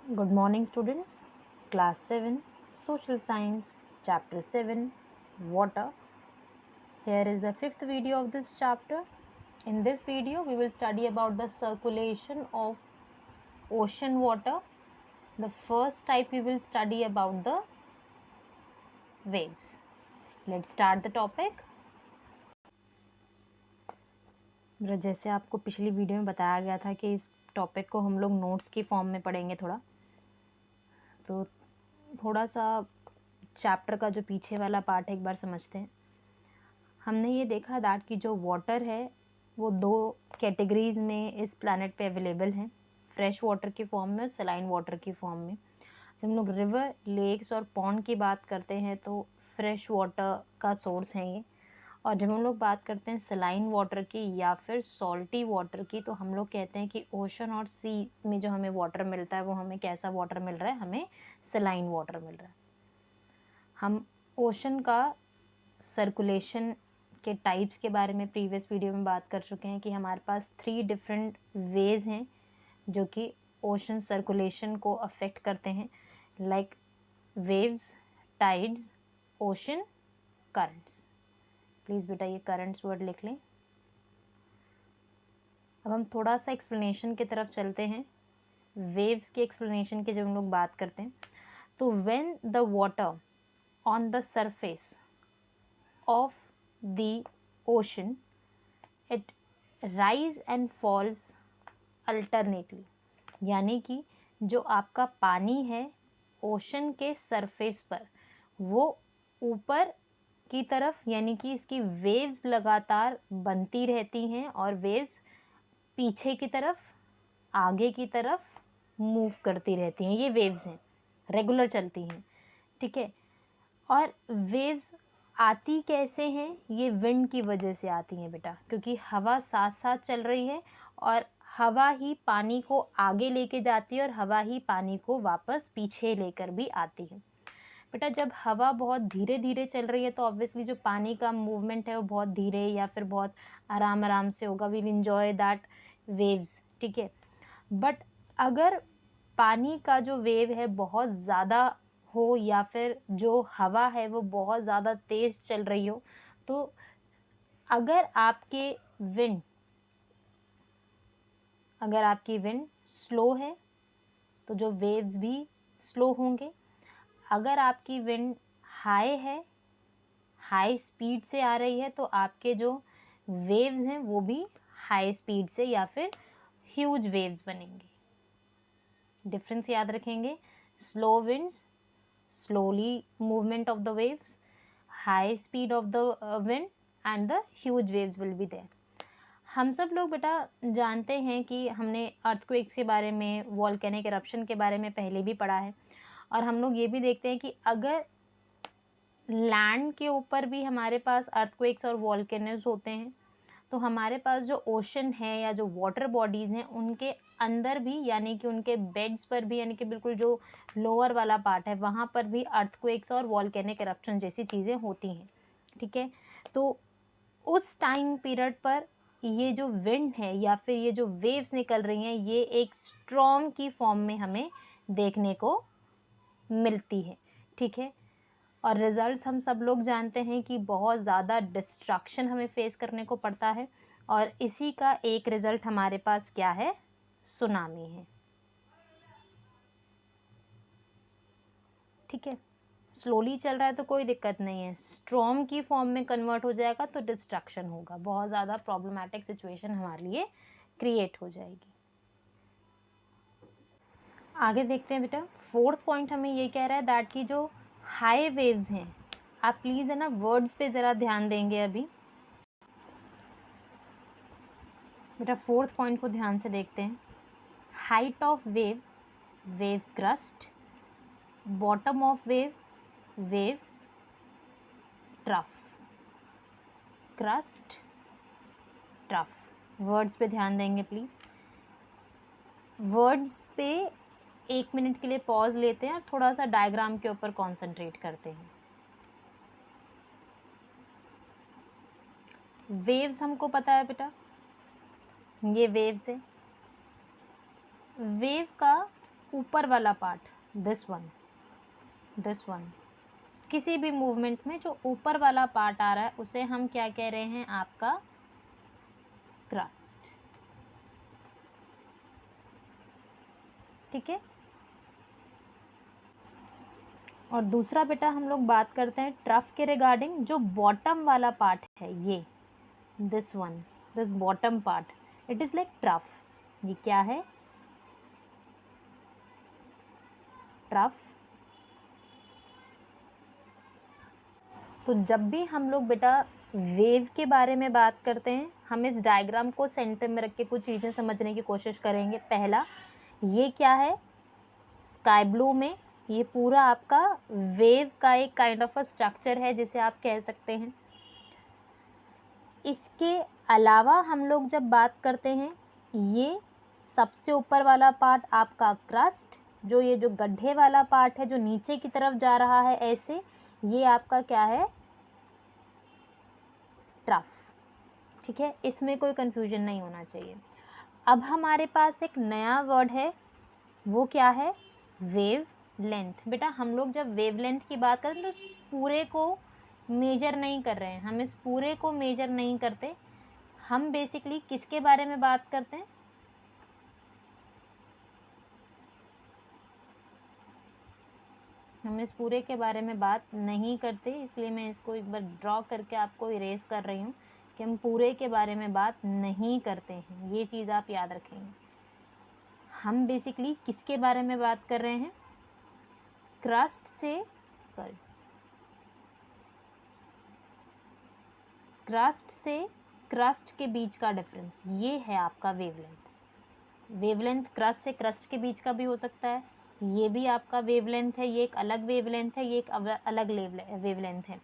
Good morning, students. Class 7, Social Science, Chapter 7, Water. Here is the fifth video of this chapter. In this video, we will study about the circulation of ocean water. The first type we will study about the waves. Let's start the topic. जैसे आपको पिछली video में बताया गया था कि इस topic को हम लोग नोट्स की फॉर्म में पढ़ेंगे तो थोड़ा सा चैप्टर का जो पीछे वाला पार्ट है एक बार समझते हैं। हमने ये देखा दैट कि जो वाटर है वो दो कैटेगरीज में इस प्लैनेट पे अवेलेबल हैं, फ्रेश वाटर की फॉर्म में और सलाइन वाटर की फॉर्म में। जब हम लोग रिवर, लेक्स और पॉन्ड की बात करते हैं तो फ्रेश वाटर का सोर्स है ये, और जब हम लोग बात करते हैं सलाइन वाटर की या फिर सॉल्टी वाटर की तो हम लोग कहते हैं कि ओशन और सी में जो हमें वाटर मिलता है वो हमें कैसा वाटर मिल रहा है, हमें सलाइन वाटर मिल रहा है। हम ओशन का सर्कुलेशन के टाइप्स के बारे में प्रीवियस वीडियो में बात कर चुके हैं कि हमारे पास 3 डिफरेंट वेज हैं जो कि ओशन सर्कुलेशन को अफेक्ट करते हैं, like waves, tides, ocean currents. Please बेटा ये करंट्स वर्ड लिख लें। अब हम थोड़ा सा एक्सप्लेनेशन की तरफ चलते हैं। वेव्स के एक्सप्लेनेशन की जब हम लोग बात करते हैं तो when the water on the surface of the ocean, it rise and falls alternately, यानी कि जो आपका पानी है ओशन के सरफेस पर वो ऊपर की तरफ यानी कि इसकी वेव्स लगातार बनती रहती हैं और वेव्स पीछे की तरफ, आगे की तरफ मूव करती रहती हैं। ये वेव्स हैं, रेगुलर चलती हैं, ठीक है। और वेव्स आती कैसे हैं? ये विंड की वजह से आती हैं बेटा, क्योंकि हवा साथ साथ चल रही है और हवा ही पानी को आगे लेके जाती है और हवा ही पानी को वापस पीछे लेकर भी आती है। बेटा जब हवा बहुत धीरे धीरे चल रही है तो ऑब्वियसली जो पानी का मूवमेंट है वो बहुत धीरे या फिर बहुत आराम आराम से होगा। वील एंजॉय दैट वेव्स, ठीक है। बट अगर पानी का जो वेव है बहुत ज़्यादा हो या फिर जो हवा है वो बहुत ज़्यादा तेज़ चल रही हो तो अगर आपकी विंड स्लो है तो जो वेव्स भी स्लो होंगे। अगर आपकी विंड हाई है, हाई स्पीड से आ रही है तो आपके जो वेव्स हैं वो भी हाई स्पीड से या फिर ह्यूज वेव्स बनेंगे। डिफरेंस याद रखेंगे, slow winds, slowly movement of the waves, high speed of the wind and the huge waves will be there। हम सब लोग बेटा जानते हैं कि हमने अर्थक्वेक्स के बारे में, वॉल्केनिक इरप्शन के बारे में पहले भी पढ़ा है और हम लोग ये भी देखते हैं कि अगर लैंड के ऊपर भी हमारे पास अर्थक्वेक्स और वॉल्केनोज होते हैं तो हमारे पास जो ओशन है या जो वाटर बॉडीज़ हैं उनके अंदर भी यानी कि उनके बेड्स पर भी यानी कि बिल्कुल जो लोअर वाला पार्ट है वहाँ पर भी अर्थक्वेक्स और वॉल्केनिक इरप्शन जैसी चीज़ें होती हैं, ठीक है। तो उस टाइम पीरियड पर ये जो विंड है या फिर ये जो वेव्स निकल रही हैं ये एक स्टॉर्म की फॉर्म में हमें देखने को मिलती है, ठीक है। और रिजल्ट्स हम सब लोग जानते हैं कि बहुत ज़्यादा डिस्ट्रक्शन हमें फेस करने को पड़ता है और इसी का एक रिज़ल्ट हमारे पास क्या है? सुनामी है, ठीक है। स्लोली चल रहा है तो कोई दिक्कत नहीं है, स्टॉर्म की फॉर्म में कन्वर्ट हो जाएगा तो डिस्ट्रक्शन होगा, बहुत ज़्यादा प्रॉब्लमैटिक सिचुएशन हमारे लिए क्रिएट हो जाएगी। आगे देखते हैं बेटा, फोर्थ पॉइंट हमें ये कह रहा है दैट की जो हाई वेव्स हैं, आप प्लीज़ है ना वर्ड्स पे ज़रा ध्यान देंगे अभी बेटा। फोर्थ पॉइंट को ध्यान से देखते हैं। Height of wave, wave crest, bottom of wave, wave trough, crust, trough. Words पे ध्यान देंगे प्लीज़। वर्ड्स पे 1 मिनट के लिए पॉज लेते हैं और थोड़ा सा डायग्राम के ऊपर कॉन्सेंट्रेट करते हैं। वेव्स हमको पता है बेटा, ये वेव्स है। वेव का ऊपर वाला पार्ट, दिस वन, किसी भी मूवमेंट में जो ऊपर वाला पार्ट आ रहा है उसे हम क्या कह रहे हैं, आपका क्रस्ट। ठीक है। और दूसरा बेटा हम लोग बात करते हैं ट्रफ के रिगार्डिंग। जो बॉटम वाला पार्ट है ये, this bottom part, it is like trough. ये क्या है, ट्रफ। तो जब भी हम लोग बेटा वेव के बारे में बात करते हैं, हम इस डायग्राम को सेंटर में रख के कुछ चीज़ें समझने की कोशिश करेंगे। पहला, ये क्या है, स्काई ब्लू में ये पूरा आपका वेव का एक काइंड ऑफ अ स्ट्रक्चर है जिसे आप कह सकते हैं। इसके अलावा हम लोग जब बात करते हैं, ये सबसे ऊपर वाला पार्ट आपका क्रस्ट, जो ये जो गड्ढे वाला पार्ट है जो नीचे की तरफ जा रहा है ऐसे, ये आपका क्या है, ट्रफ। ठीक है, इसमें कोई कंफ्यूजन नहीं होना चाहिए। अब हमारे पास एक नया वर्ड है, वो क्या है, वेव लेंथ। बेटा हम लोग जब वेव लेंथ की बात करें तो इस पूरे को मेजर नहीं कर रहे हैं, हम इस पूरे को मेजर नहीं करते। हम बेसिकली किसके बारे में बात करते हैं, हम इस पूरे के बारे में बात नहीं करते, इसलिए मैं इसको एक बार ड्रॉ करके आपको इरेज कर रही हूँ कि हम पूरे के बारे में बात नहीं करते हैं। ये चीज़ आप याद रखेंगे। हम बेसिकली किसके बारे में बात कर रहे हैं, क्रस्ट से क्रस्ट के बीच का डिफरेंस, ये है आपका वेवलेंथ। वेवलेंथ क्रस्ट से क्रस्ट के बीच का भी हो सकता है, ये भी आपका वेवलेंथ है, ये एक अलग वेवलेंथ है, ये एक अलग वेवलेंथ है।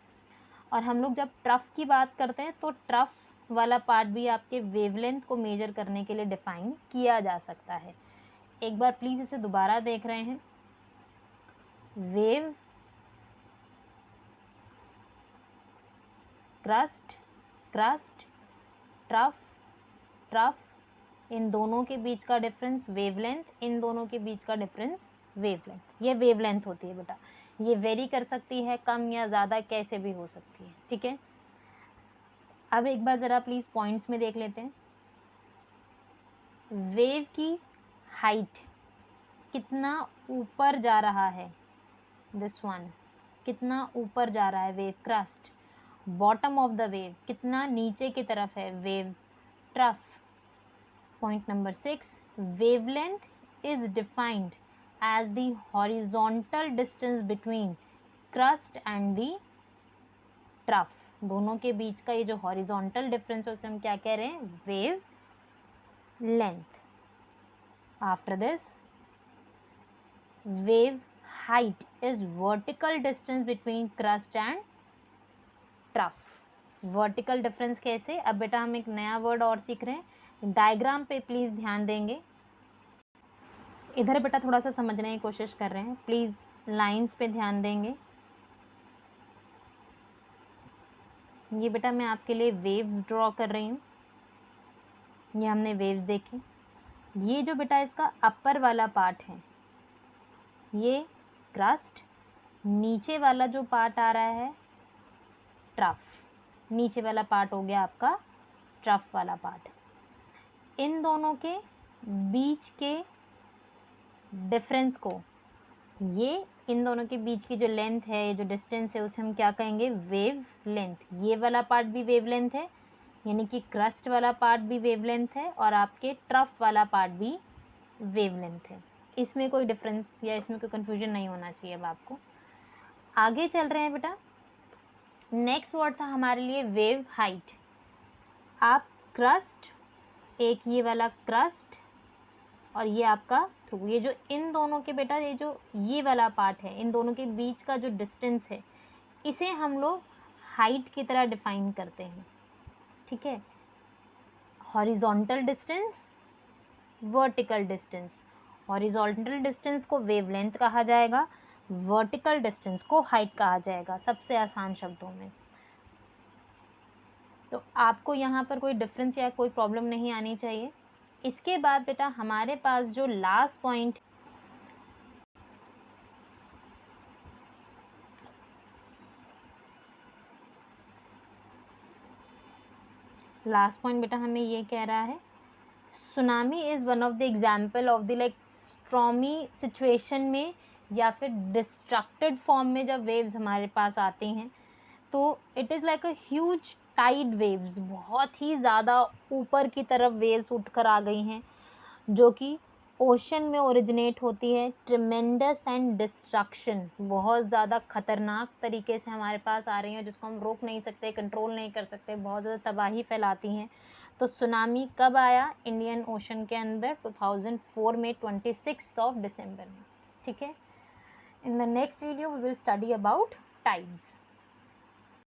और हम लोग जब ट्रफ की बात करते हैं तो ट्रफ वाला पार्ट भी आपके वेवलेंथ को मेजर करने के लिए डिफाइन किया जा सकता है। एक बार प्लीज़ इसे दोबारा देख रहे हैं, वेव, क्रस्ट, ट्रफ, इन दोनों के बीच का डिफरेंस वेवलेंथ, इन दोनों के बीच का डिफरेंस वेवलेंथ। ये वेवलेंथ होती है बेटा, ये वेरी कर सकती है, कम या ज़्यादा कैसे भी हो सकती है। ठीक है, अब एक बार ज़रा प्लीज़ पॉइंट्स में देख लेते हैं। वेव की हाइट कितना ऊपर जा रहा है, दिस वन, कितना ऊपर जा रहा है wave crest. Bottom of the wave कितना नीचे की तरफ है wave trough. Point number 6, wavelength is defined as the horizontal distance between crest and the trough. दोनों के बीच का ये जो हॉरिजॉन्टल डिफरेंस है उसे हम क्या कह रहे हैं, wave length. After this, wave height is vertical distance between crust and trough. vertical difference कैसे, अब बेटा हम एक नया वर्ड और सीख रहे हैं। डायग्राम पे प्लीज़ ध्यान देंगे, इधर बेटा थोड़ा सा समझने की कोशिश कर रहे हैं, प्लीज़ लाइंस पे ध्यान देंगे। ये बेटा मैं आपके लिए वेव्स ड्रॉ कर रही हूँ, ये हमने वेव्स देखी। ये जो बेटा इसका अपर वाला पार्ट है ये क्रस्ट, नीचे वाला जो पार्ट आ रहा है ट्रफ, नीचे वाला पार्ट हो गया आपका ट्रफ वाला पार्ट। इन दोनों के बीच के डिफरेंस को, ये इन दोनों के बीच की जो लेंथ है, ये जो डिस्टेंस है उसे हम क्या कहेंगे, वेव लेंथ। ये वाला पार्ट भी वेव लेंथ है, यानी कि क्रस्ट वाला पार्ट भी वेव लेंथ है और आपके ट्रफ वाला पार्ट भी वेव लेंथ है। इसमें कोई डिफरेंस या इसमें कोई कन्फ्यूजन नहीं होना चाहिए। अब आपको आगे चल रहे हैं बेटा, नेक्स्ट वर्ड था हमारे लिए वेव हाइट। आप क्रस्ट, एक ये वाला क्रस्ट और ये आपका थ्रू, ये जो इन दोनों के बेटा ये जो ये वाला पार्ट है, इन दोनों के बीच का जो डिस्टेंस है इसे हम लोग हाइट की तरह डिफाइन करते हैं। ठीक है, horizontal distance, vertical distance. Horizontal distance को वेवलेंथ कहा जाएगा, वर्टिकल डिस्टेंस को हाइट कहा जाएगा, सबसे आसान शब्दों में। तो आपको यहाँ पर कोई डिफरेंस या कोई प्रॉब्लम नहीं आनी चाहिए। इसके बाद बेटा हमारे पास जो लास्ट पॉइंट लास्ट पॉइंट बेटा हमें ये कह रहा है, tsunami is one of the example of the like stormy situation में या फिर डिस्ट्रक्टेड फॉर्म में जब वेव्स हमारे पास आते हैं तो it is like a huge tide waves, बहुत ही ज़्यादा ऊपर की तरफ वेव्स उठकर आ गई हैं जो कि ओशन में ओरिजिनेट होती है। ट्रिमेंडस एंड डिस्ट्रक्शन, बहुत ज़्यादा खतरनाक तरीके से हमारे पास आ रही हैं जिसको हम रोक नहीं सकते, कंट्रोल नहीं कर सकते, बहुत ज़्यादा तबाही फैलाती हैं। तो सुनामी कब आया इंडियन ओशन के अंदर? 2004 में 26 दिसंबर में। ठीक है, in the next video we will study about tides.